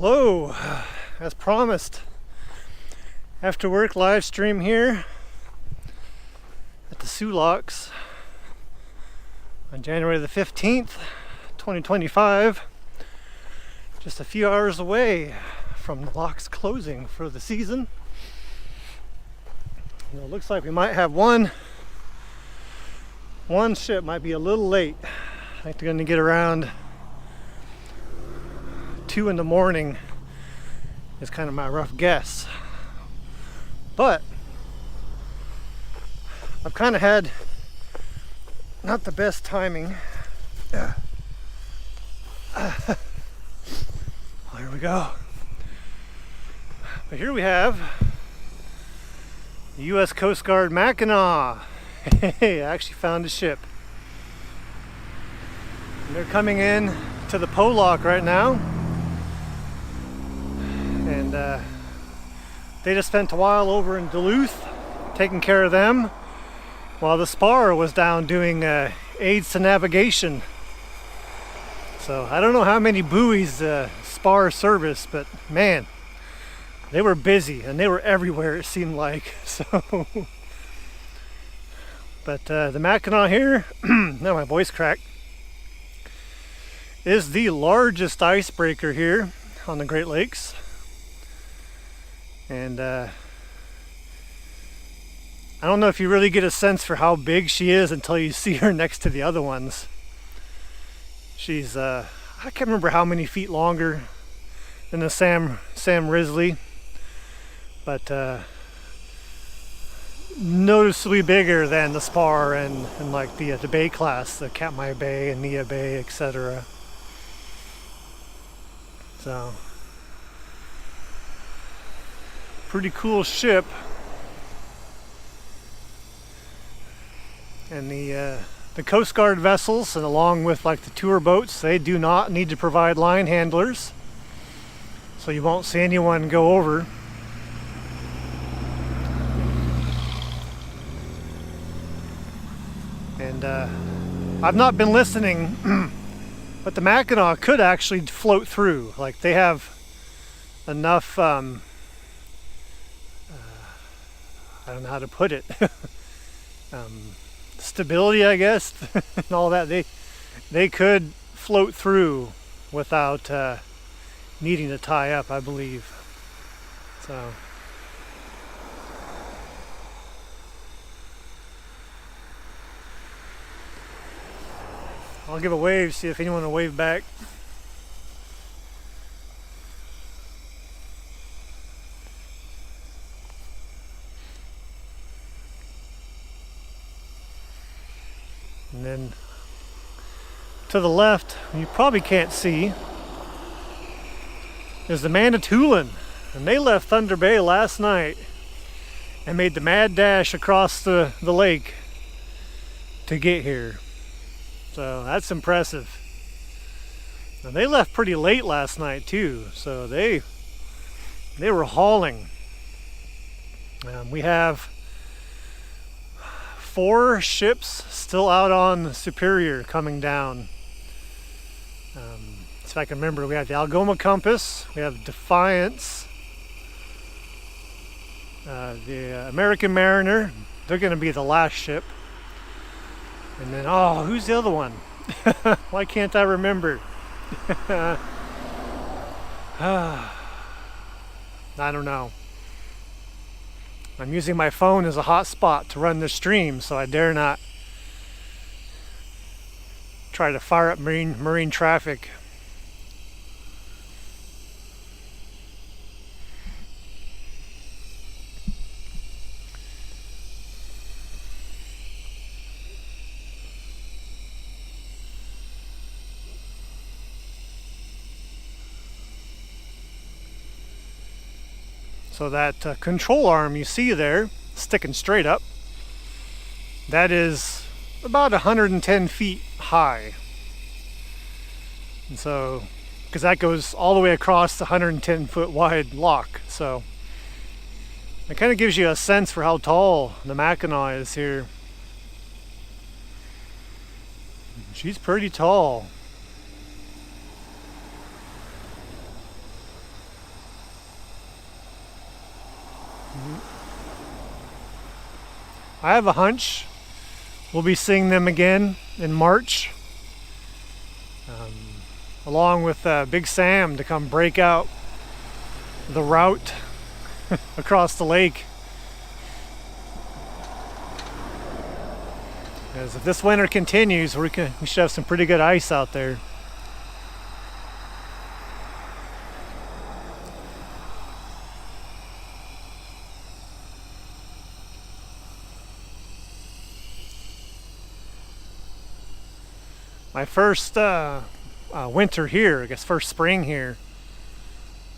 Hello, as promised, after work live stream here at the Sulaks on January the 15th, 2025, just a few hours away from the locks closing for the season. You know, it looks like we might have one ship might be a little late. I think they're going to get around 2 in the morning is kind of my rough guess. But I've kind of had not the best timing. There we go. But here we have the U.S. Coast Guard Mackinac. Hey, I actually found a ship. And they're coming in to the Pollock right now. And they just spent a while over in Duluth taking care of them while the Spar was down doing aids to navigation. So I don't know how many buoys Spar service, but man, they were busy and they were everywhere, it seemed like. So but the Mackinac here, now my voice cracked, is the largest icebreaker here on the Great Lakes. And I don't know if you really get a sense for how big she is until you see her next to the other ones. She's I can't remember how many feet longer than the Sam Risley, but noticeably bigger than the Spar and like the Bay class, the Katmai Bay and Nia Bay, etc. So pretty cool ship. And the Coast Guard vessels, and along with like the tour boats, they do not need to provide line handlers, so you won't see anyone go over. And I've not been listening, but the Mackinac could actually float through. Like they have enough I don't know how to put it. Stability, I guess, and all that. They could float through without needing to tie up, I believe. So I'll give a wave, see if anyone will wave back. And then to the left, you probably can't see, is the Manitoulin. And they left Thunder Bay last night and made the mad dash across the lake to get here. So that's impressive. And they left pretty late last night too, so they were hauling. We have 4 ships still out on Superior coming down. So I can remember, we have the Algoma Compass, we have Defiance, the American Mariner. They're going to be the last ship. And then, oh, who's the other one? Why can't I remember? I don't know. I'm using my phone as a hotspot to run the stream, so I dare not try to fire up marine traffic. So that control arm you see there, sticking straight up, that is about 110 feet high. And so, because that goes all the way across the 110 foot wide lock. So it kind of gives you a sense for how tall the Mackinac is here. She's pretty tall. I have a hunch we'll be seeing them again in March, along with Big Sam to come break out the route across the lake. Because if this winter continues, we should have some pretty good ice out there. My first winter here, I guess first spring here,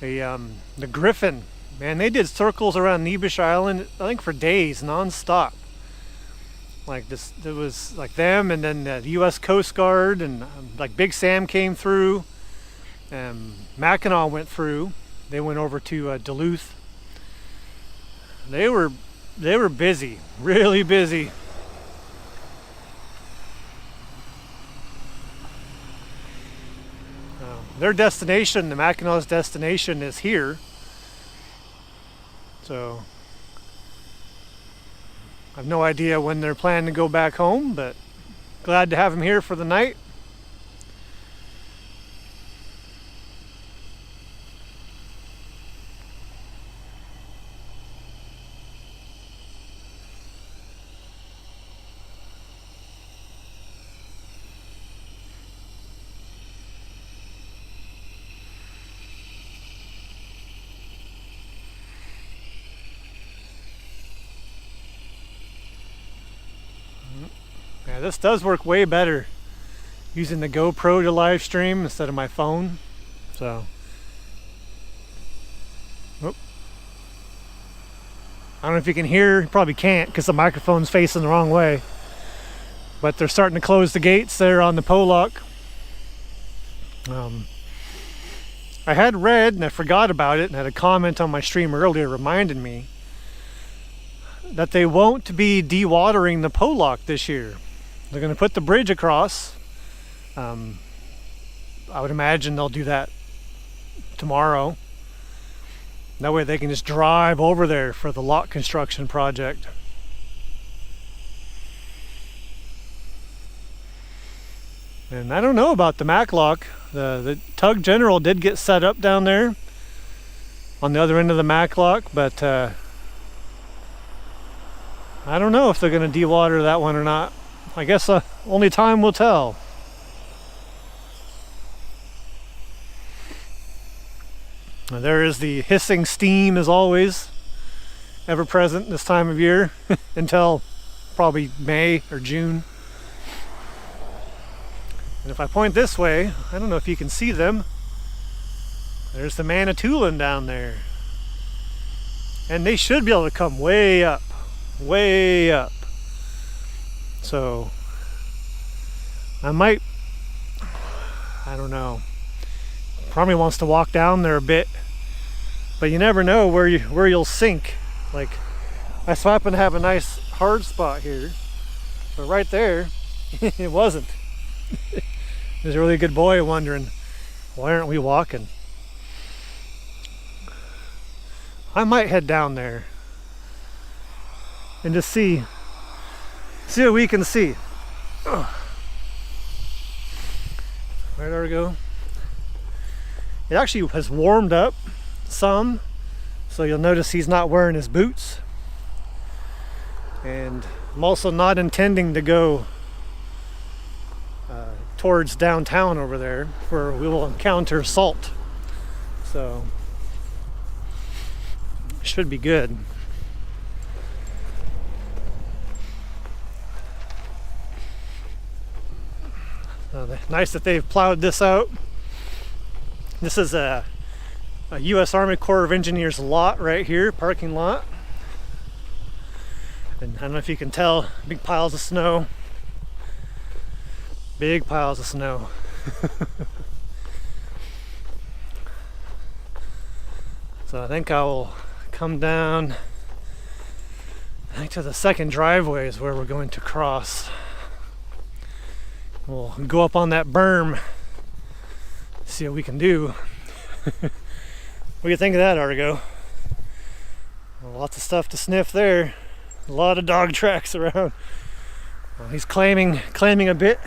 the Griffin, man, they did circles around Nebish Island, I think for days, non-stop. Like this, it was like them, and then the U.S. Coast Guard, and like Big Sam came through, and Mackinac went through. They went over to Duluth. They were busy, really busy. Their destination, the Mackinac's destination, is here. So I have no idea when they're planning to go back home, but glad to have them here for the night. Yeah, this does work way better using the GoPro to live stream instead of my phone. So, I don't know if you can hear, you probably can't because the microphone's facing the wrong way. But they're starting to close the gates there on the Pollock. I had read, and I forgot about it, and had a comment on my stream earlier reminding me that they won't be dewatering the Pollock this year. They're going to put the bridge across. I would imagine they'll do that tomorrow. That way they can just drive over there for the lock construction project. And I don't know about the Mack lock. The Tug General did get set up down there on the other end of the Mack lock, but I don't know if they're going to dewater that one or not. I guess only time will tell. And there is the hissing steam, as always, ever present this time of year until probably May or June. And if I point this way, I don't know if you can see them. There's the Manitoulin down there. And they should be able to come way up. Way up. So I don't know. Probably wants to walk down there a bit, but you never know where you'll sink. Like, I so happen to have a nice hard spot here, but right there, it wasn't. There's a really good boy wondering, why aren't we walking? I might head down there and just see what we can see. Right, there we go. It actually has warmed up some, so you'll notice he's not wearing his boots. And I'm also not intending to go towards downtown over there, where we will encounter salt. So should be good. Nice that they've plowed this out. This is a U.S. Army Corps of Engineers lot right here, parking lot. And I don't know if you can tell, big piles of snow. Big piles of snow. So I think I will come down, I think to the second driveway is where we're going to cross. We'll go up on that berm, see what we can do. What do you think of that, Argo? Lots of stuff to sniff there. A lot of dog tracks around. Well, he's claiming a bit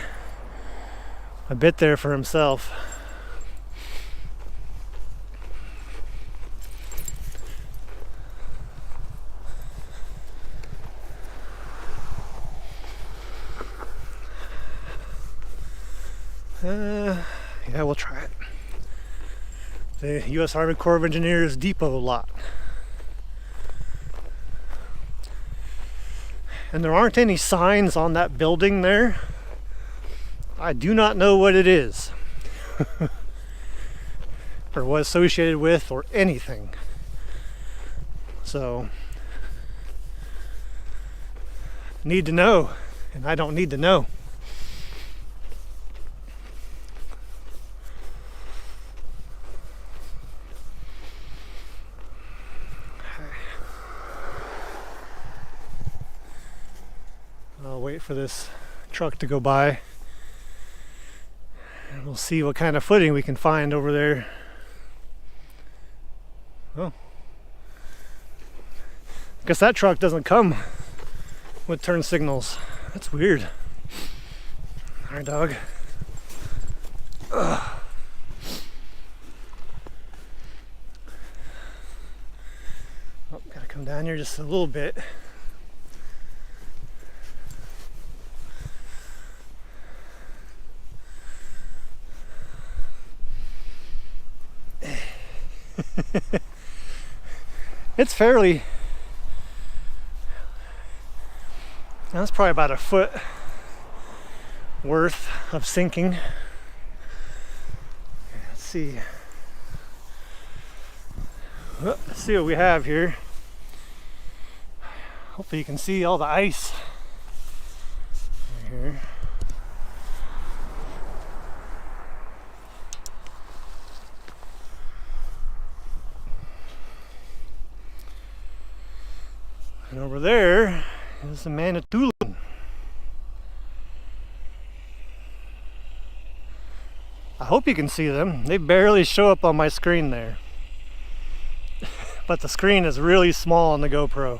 there for himself. Yeah, we'll try it. The U.S. Army Corps of Engineers depot lot. And there aren't any signs on that building there. I do not know what it is. Or what associated with or anything. So, need to know, and I don't need to know. I'll wait for this truck to go by and we'll see what kind of footing we can find over there. Oh, I guess that truck doesn't come with turn signals. That's weird. Alright, dog. Ugh. Oh, gotta come down here just a little bit. It's fairly, that's probably about a foot worth of sinking. Let's see. Well, let's see what we have here. Hopefully you can see all the ice right here. And over there is the Manitoulin. I hope you can see them. They barely show up on my screen there. But the screen is really small on the GoPro.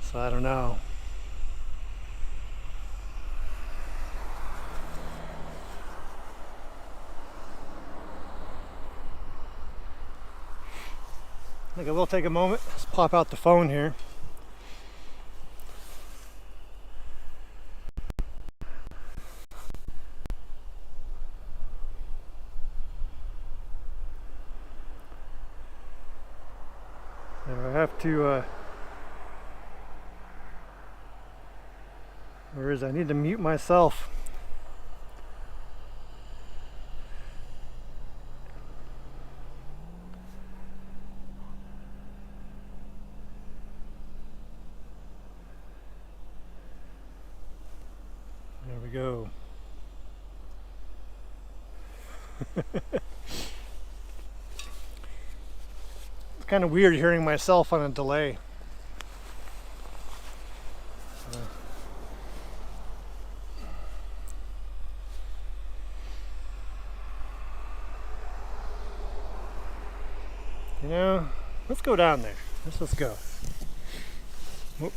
So I don't know. I think I will take a moment. Let's pop out the phone here. And I have to, where is it? I need to mute myself. There we go. It's kind of weird hearing myself on a delay. You know, let's go down there. Let's go. Whoop.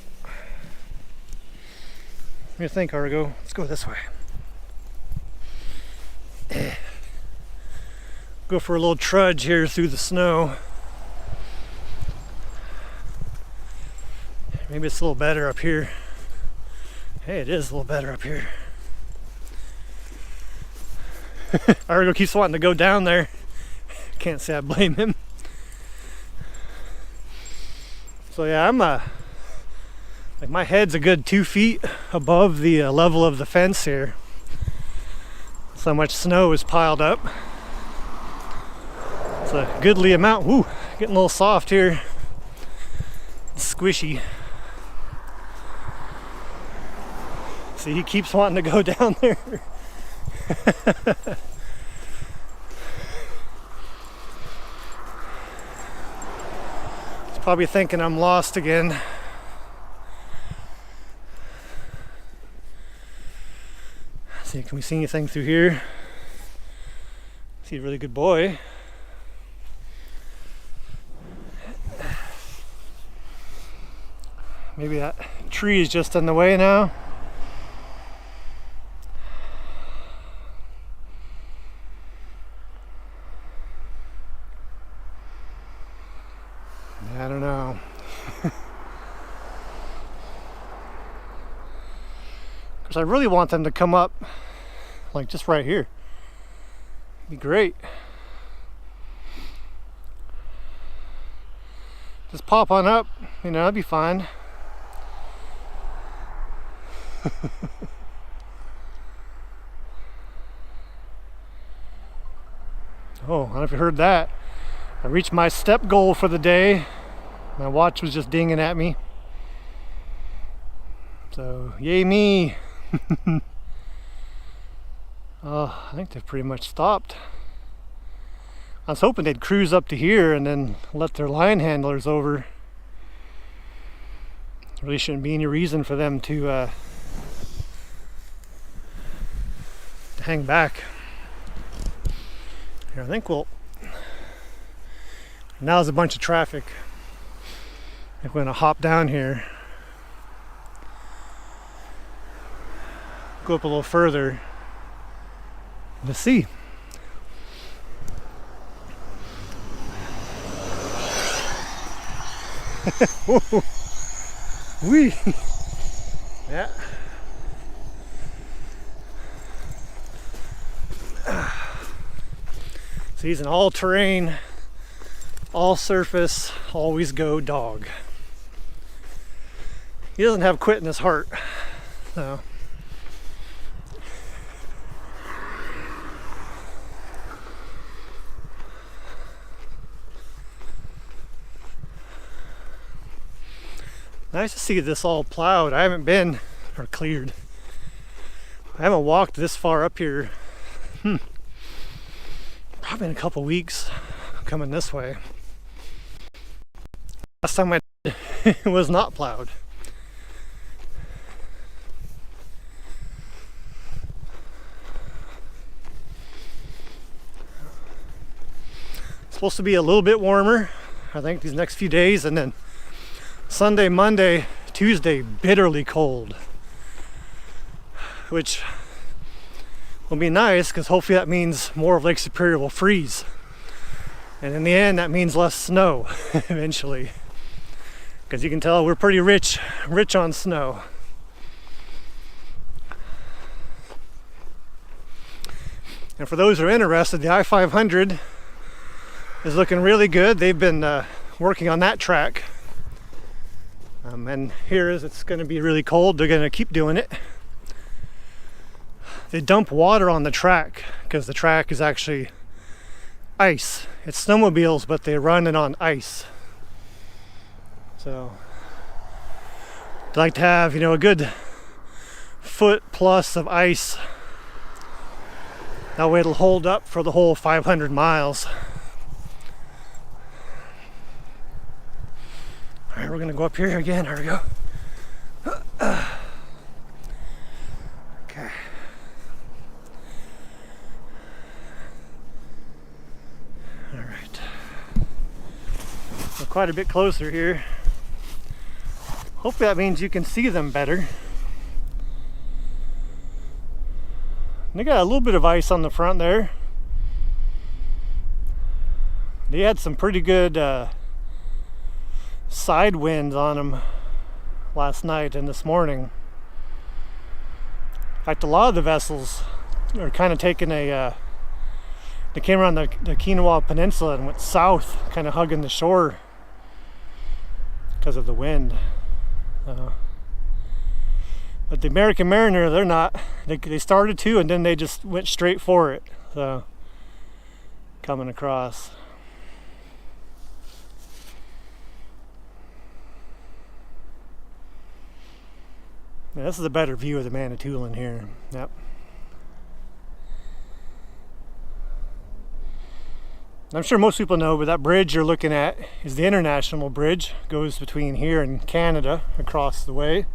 What do you think, Argo? Let's go this way. Go for a little trudge here through the snow. Maybe it's a little better up here. Hey, it is a little better up here. Argo keeps wanting to go down there. Can't say I blame him. So yeah, I'm like my head's a good 2 feet above the level of the fence here. So much snow is piled up. It's a goodly amount. Woo, getting a little soft here. It's squishy. See, he keeps wanting to go down there. He's probably thinking I'm lost again. So can we see anything through here? See a really good boy. Maybe that tree is just in the way now. I don't know. Because I really want them to come up like just right here. It'd be great. Just pop on up, you know, that'd be fine. Oh, I don't know if you heard that. I reached my step goal for the day. My watch was just dinging at me. So, yay me. Oh, I think they've pretty much stopped. I was hoping they'd cruise up to here and then let their line handlers over. There really shouldn't be any reason for them to hang back. Here, I think we'll... Now there's a bunch of traffic. I think we're going to hop down here. Go up a little further. Let's see. Wee. Yeah. So he's an all-terrain, all-surface, always go dog. He doesn't have quit in his heart, so. Nice to see this all plowed. I haven't been, or cleared. I haven't walked this far up here. Probably in a couple weeks coming this way. Last time I did, it was not plowed. It's supposed to be a little bit warmer, I think, these next few days, and then Sunday, Monday, Tuesday, bitterly cold, which will be nice because hopefully that means more of Lake Superior will freeze, and in the end that means less snow eventually, because you can tell we're pretty rich on snow. And for those who are interested, the I-500 is looking really good. They've been working on that track. And here as it's going to be really cold, they're going to keep doing it. They dump water on the track because the track is actually ice. It's snowmobiles, but they run it on ice. So I'd like to have, you know, a good foot plus of ice. That way it'll hold up for the whole 500 miles. All right, we're gonna go up here again. Here we go. Okay. All right. We're quite a bit closer here. Hopefully that means you can see them better. They got a little bit of ice on the front there. They had some pretty good side winds on them last night and this morning. In fact, a lot of the vessels are kind of taking a they came around the Kinawa Peninsula and went south, kind of hugging the shore because of the wind. But the American Mariner, they're not. They started to, and then they just went straight for it. So coming across. Yeah, this is a better view of the Manitoulin here. Yep. I'm sure most people know, but that bridge you're looking at is the International Bridge. It goes between here and Canada across the way.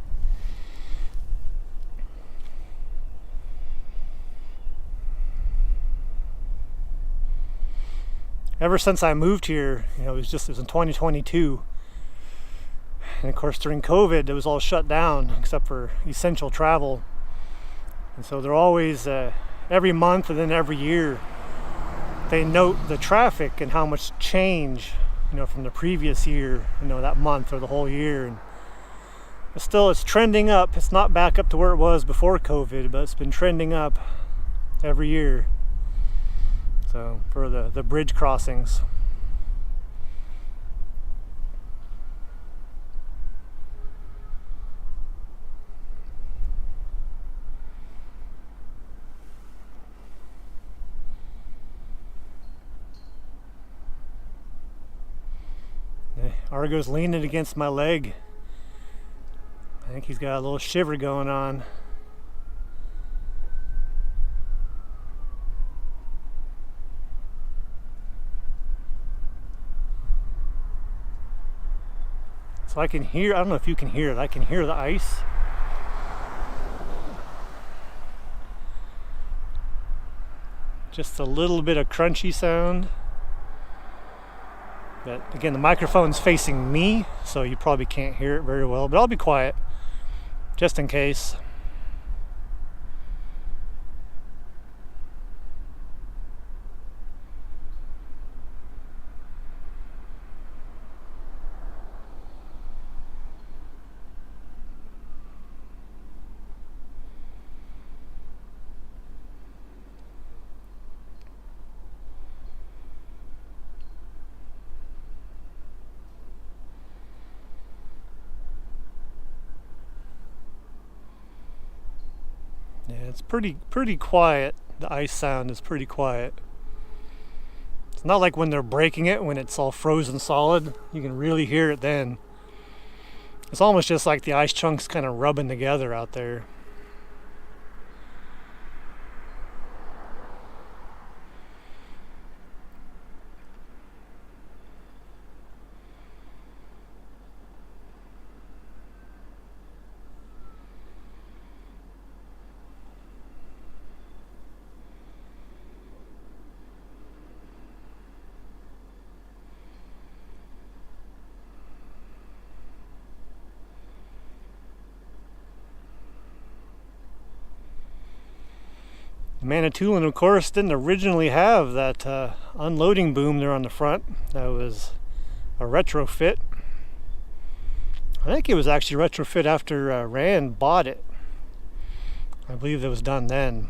ever since I moved here, it was in 2022. And of course during COVID it was all shut down except for essential travel. And so they're always, every month and then every year, they note the traffic and how much change, from the previous year, that month or the whole year. And still it's trending up. It's not back up to where it was before COVID, but it's been trending up every year. So for the bridge crossings. Argo's leaning against my leg. I think he's got a little shiver going on. So I can hear, I don't know if you can hear it, I can hear the ice. Just a little bit of crunchy sound. But again, the microphone's facing me, so you probably can't hear it very well, but I'll be quiet, just in case. Yeah, it's pretty quiet. The ice sound is pretty quiet. It's not like when they're breaking it, when it's all frozen solid. You can really hear it then. It's almost just like the ice chunks kind of rubbing together out there. Manitoulin, of course, didn't originally have that unloading boom there on the front. That was a retrofit. I think it was actually retrofit after Rand bought it. I believe it was done then.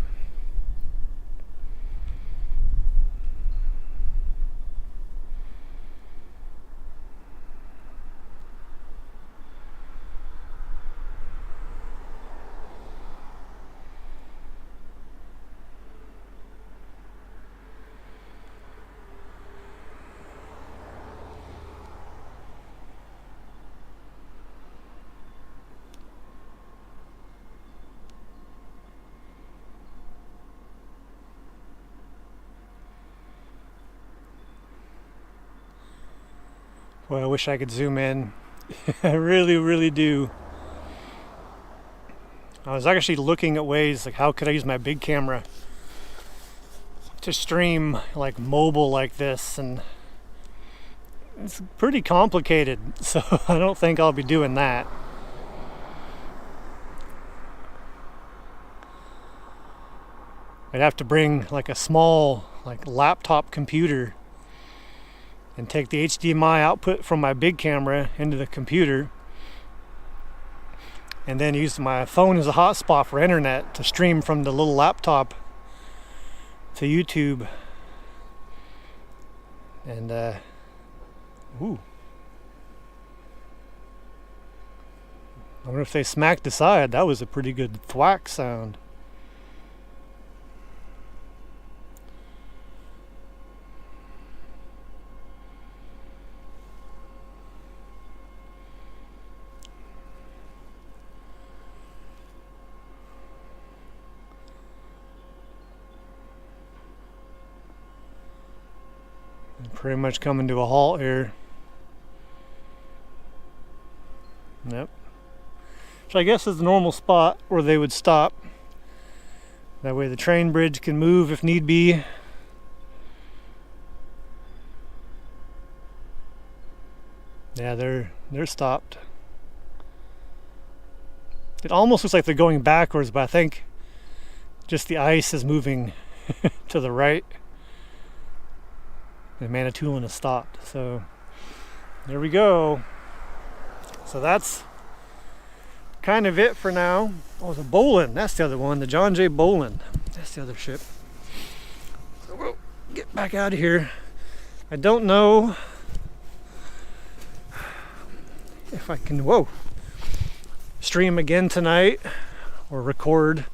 Boy, I wish I could zoom in. I really, really do. I was actually looking at ways, like how could I use my big camera to stream like mobile like this, and it's pretty complicated, so I don't think I'll be doing that. I'd have to bring like a small laptop computer and take the HDMI output from my big camera into the computer, and then use my phone as a hotspot for internet to stream from the little laptop to YouTube. And ooh, I wonder if they smacked aside. That was a pretty good thwack sound. Pretty much coming to a halt here. Yep. So I guess is the normal spot where they would stop. That way the train bridge can move if need be. Yeah, they're stopped. It almost looks like they're going backwards, but I think just the ice is moving to the right. And Manitoulin is stopped. So there we go. So that's kind of it for now. Oh, the Bolin, that's the other one, the John J. Bolin. That's the other ship. So we'll get back out of here. I don't know if I can, stream again tonight or record.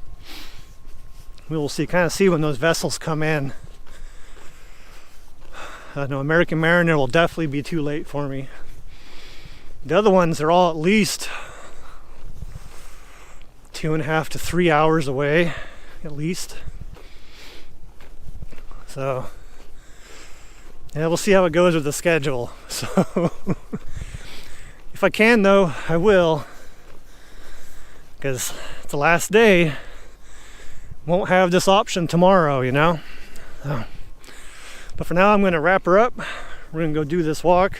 We will see, kind of see when those vessels come in. I know American Mariner will definitely be too late for me. The other ones are all at least 2.5 to 3 hours away, at least. So, yeah, we'll see how it goes with the schedule. So, if I can, though, I will. Because it's the last day. Won't have this option tomorrow, you know? So, but for now, I'm going to wrap her up. We're going to go do this walk.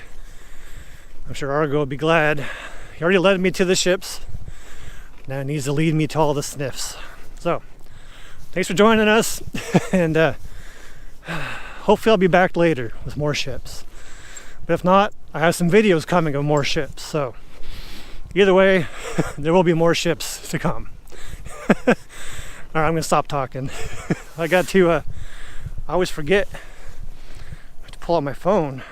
I'm sure Argo will be glad. He already led me to the ships. Now he needs to lead me to all the sniffs. So, thanks for joining us. And hopefully I'll be back later with more ships. But if not, I have some videos coming of more ships. So, either way, there will be more ships to come. All right, I'm going to stop talking. I got to, I always forget to pull out my phone.